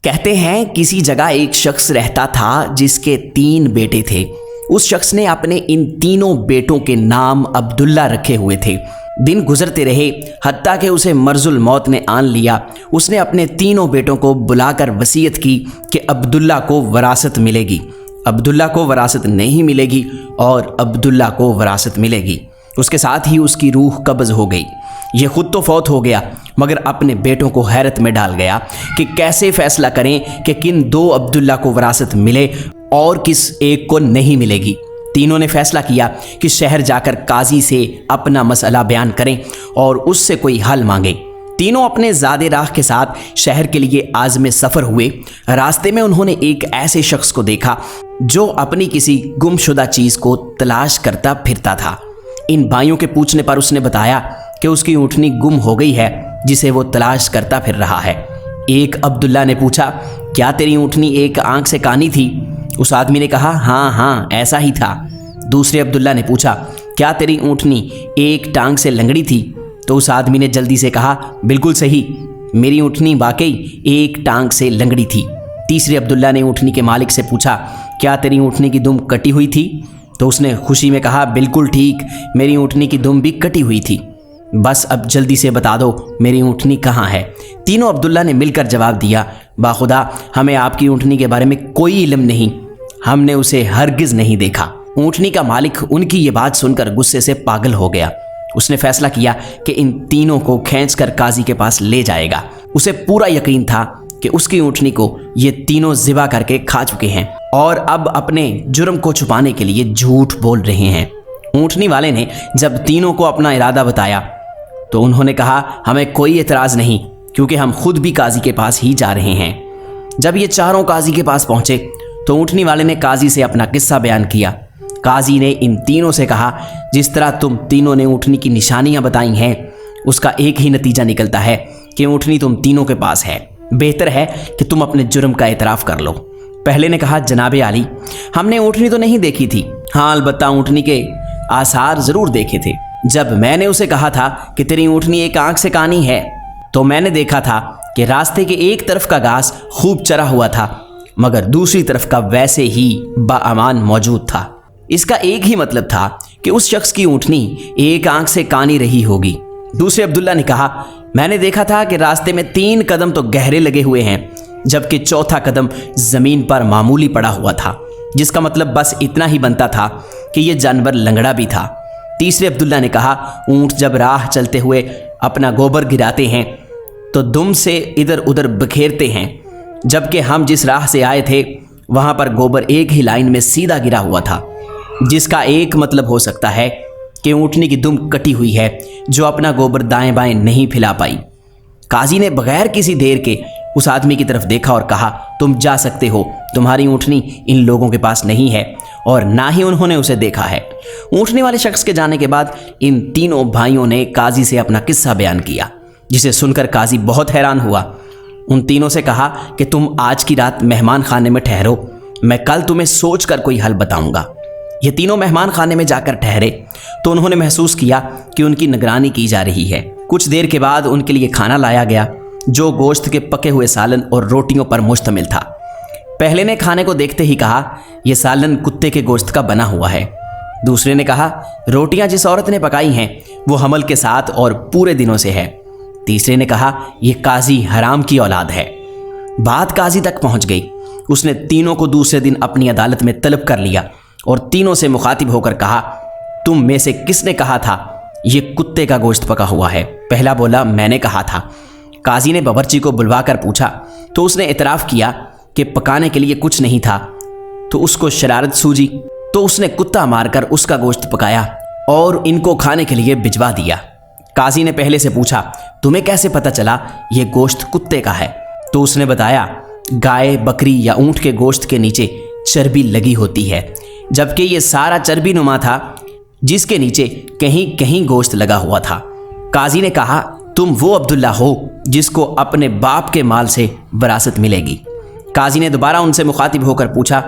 کہتے ہیں کسی جگہ ایک شخص رہتا تھا جس کے 3 بیٹے تھے۔ اس شخص نے اپنے ان تینوں بیٹوں کے نام عبداللہ رکھے ہوئے تھے۔ دن گزرتے رہے، حتیٰ کہ اسے مرض الموت نے آن لیا۔ اس نے اپنے تینوں بیٹوں کو بلا کر وصیت کی کہ عبداللہ کو وراثت ملے گی، عبداللہ کو وراثت نہیں ملے گی اور عبداللہ کو وراثت ملے گی۔ اس کے ساتھ ہی اس کی روح قبض ہو گئی۔ یہ خود تو فوت ہو گیا، مگر اپنے بیٹوں کو حیرت میں ڈال گیا کہ کیسے فیصلہ کریں کہ کن 2 عبداللہ کو وراثت ملے اور کس ایک کو نہیں ملے گی۔ تینوں نے فیصلہ کیا کہ شہر جا کر قاضی سے اپنا مسئلہ بیان کریں اور اس سے کوئی حل مانگیں۔ تینوں اپنے زادِ راہ کے ساتھ شہر کے لیے عازم سفر ہوئے۔ راستے میں انہوں نے ایک ایسے شخص کو دیکھا جو اپنی کسی گم شدہ چیز کو تلاش کرتا پھرتا تھا۔ ان بھائیوں کے پوچھنے پر اس نے بتایا کہ اس کی اونٹنی گم ہو گئی ہے جسے وہ تلاش کرتا پھر رہا ہے۔ ایک عبداللہ نے پوچھا، کیا تیری اونٹنی ایک آنکھ سے کانی تھی؟ اس آدمی نے کہا، ہاں ایسا ہی تھا۔ دوسرے عبداللہ نے پوچھا، کیا تیری اونٹنی ایک ٹانگ سے لنگڑی تھی؟ تو اس آدمی نے جلدی سے کہا، بالکل صحیح، میری اونٹنی واقعی ایک ٹانگ سے لنگڑی تھی۔ تیسرے عبداللہ نے اونٹنی کے مالک سے پوچھا، کیا تیری اونٹنی کی دم کٹی ہوئی تھی؟ تو اس نے خوشی میں کہا، بالکل ٹھیک، میری اونٹنی کی دم بھی کٹی ہوئی تھی۔ بس اب جلدی سے بتا دو میری اونٹنی کہاں ہے؟ تینوں عبداللہ نے مل کر جواب دیا، باخدا ہمیں آپ کی اونٹنی کے بارے میں کوئی علم نہیں، ہم نے اسے ہرگز نہیں دیکھا۔ اونٹنی کا مالک ان کی یہ بات سن کر غصے سے پاگل ہو گیا۔ اس نے فیصلہ کیا کہ ان تینوں کو کھینچ کر قاضی کے پاس لے جائے گا۔ اسے پورا یقین تھا کہ اس کی اونٹنی کو یہ تینوں ذبح کر کے کھا چکے ہیں اور اب اپنے جرم کو چھپانے کے لیے جھوٹ بول رہے ہیں۔ اونٹنی والے نے جب تینوں کو اپنا ارادہ بتایا تو انہوں نے کہا، ہمیں کوئی اعتراض نہیں، کیونکہ ہم خود بھی قاضی کے پاس ہی جا رہے ہیں۔ جب یہ چاروں قاضی کے پاس پہنچے تو اونٹنی والے نے قاضی سے اپنا قصہ بیان کیا۔ قاضی نے ان تینوں سے کہا، جس طرح تم تینوں نے اونٹنی کی نشانیاں بتائی ہیں، اس کا ایک ہی نتیجہ نکلتا ہے کہ اونٹنی تم تینوں کے پاس ہے۔ بہتر ہے کہ تم اپنے جرم کا اعتراف کر لو۔ پہلے نے کہا، جناب عالی، ہم نے اونٹنی تو نہیں دیکھی تھی، ہاں البتہ اونٹنی کے آثار ضرور دیکھے تھے۔ جب میں نے اسے کہا تھا کہ تیری اونٹنی ایک آنکھ سے کانی ہے تو میں نے دیکھا تھا کہ راستے کے ایک طرف کا گھاس خوب چرا ہوا تھا مگر دوسری طرف کا ویسے ہی باامان موجود تھا۔ اس کا ایک ہی مطلب تھا کہ اس شخص کی اونٹنی ایک آنکھ سے کانی رہی ہوگی۔ دوسرے عبداللہ نے کہا، میں نے دیکھا تھا کہ راستے میں 3 قدم تو گہرے لگے ہوئے ہیں جبکہ چوتھا قدم زمین پر معمولی پڑا ہوا تھا، جس کا مطلب بس اتنا ہی بنتا تھا کہ یہ جانور لنگڑا بھی تھا۔ تیسرے عبداللہ نے کہا، اونٹ جب راہ چلتے ہوئے اپنا گوبر گراتے ہیں تو دم سے ادھر ادھر بکھیرتے ہیں، جبکہ ہم جس راہ سے آئے تھے وہاں پر گوبر ایک ہی لائن میں سیدھا گرا ہوا تھا، جس کا ایک مطلب ہو سکتا ہے کہ اونٹنی کی دم کٹی ہوئی ہے جو اپنا گوبر دائیں بائیں نہیں پھیلا پائی۔ قاضی نے بغیر کسی دیر کے اس آدمی کی طرف دیکھا اور کہا، تم جا سکتے ہو، تمہاری اونٹنی ان لوگوں کے پاس نہیں ہے اور نہ ہی انہوں نے اسے دیکھا ہے۔ اونٹنی والے شخص کے جانے کے بعد ان تینوں بھائیوں نے قاضی سے اپنا قصہ بیان کیا، جسے سن کر قاضی بہت حیران ہوا۔ ان تینوں سے کہا کہ تم آج کی رات مہمان خانے میں ٹھہرو، میں کل تمہیں سوچ کر کوئی حل بتاؤں گا۔ یہ تینوں مہمان خانے میں جا کر ٹھہرے تو انہوں نے محسوس کیا کہ ان کی نگرانی کی جا رہی ہے۔ کچھ دیر کے بعد ان کے لیے کھانا لایا گیا جو گوشت کے پکے ہوئے سالن اور روٹیوں پر مشتمل تھا۔ پہلے نے کھانے کو دیکھتے ہی کہا، یہ سالن کتے کے گوشت کا بنا ہوا ہے۔ دوسرے نے کہا، روٹیاں جس عورت نے پکائی ہیں وہ حمل کے ساتھ اور پورے دنوں سے ہے۔ تیسرے نے کہا، یہ قاضی حرام کی اولاد ہے۔ بات قاضی تک پہنچ گئی۔ اس نے تینوں کو دوسرے دن اپنی عدالت میں طلب کر لیا اور تینوں سے مخاطب ہو کر کہا، تم میں سے کس نے کہا تھا یہ کتے کا گوشت پکا ہوا ہے؟ پہلا بولا، میں نے کہا تھا۔ قاضی نے باورچی کو بلوا کر پوچھا تو اس نے اعتراف کیا کہ پکانے کے لیے کچھ نہیں تھا، تو اس کو شرارت سوجی تو اس نے کتا مار کر اس کا گوشت پکایا اور ان کو کھانے کے لیے بھجوا دیا۔ قاضی نے پہلے سے پوچھا، تمہیں کیسے پتہ چلا یہ گوشت کتے کا ہے؟ تو اس نے بتایا، گائے، بکری یا اونٹ کے گوشت کے نیچے چربی لگی ہوتی ہے، جبکہ یہ سارا چربی نما تھا جس کے نیچے کہیں کہیں گوشت لگا ہوا تھا۔ قاضی نے کہا، تم وہ عبداللہ ہو جس کو اپنے باپ کے مال سے وراثت ملے گی۔ قاضی نے دوبارہ ان سے مخاطب ہو کر پوچھا،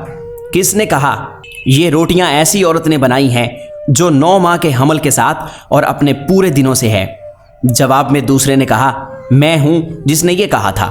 کس نے کہا یہ روٹیاں ایسی عورت نے بنائی ہیں جو 9 ماہ کے حمل کے ساتھ اور اپنے پورے دنوں سے ہے؟ جواب میں دوسرے نے کہا، میں ہوں جس نے یہ کہا تھا۔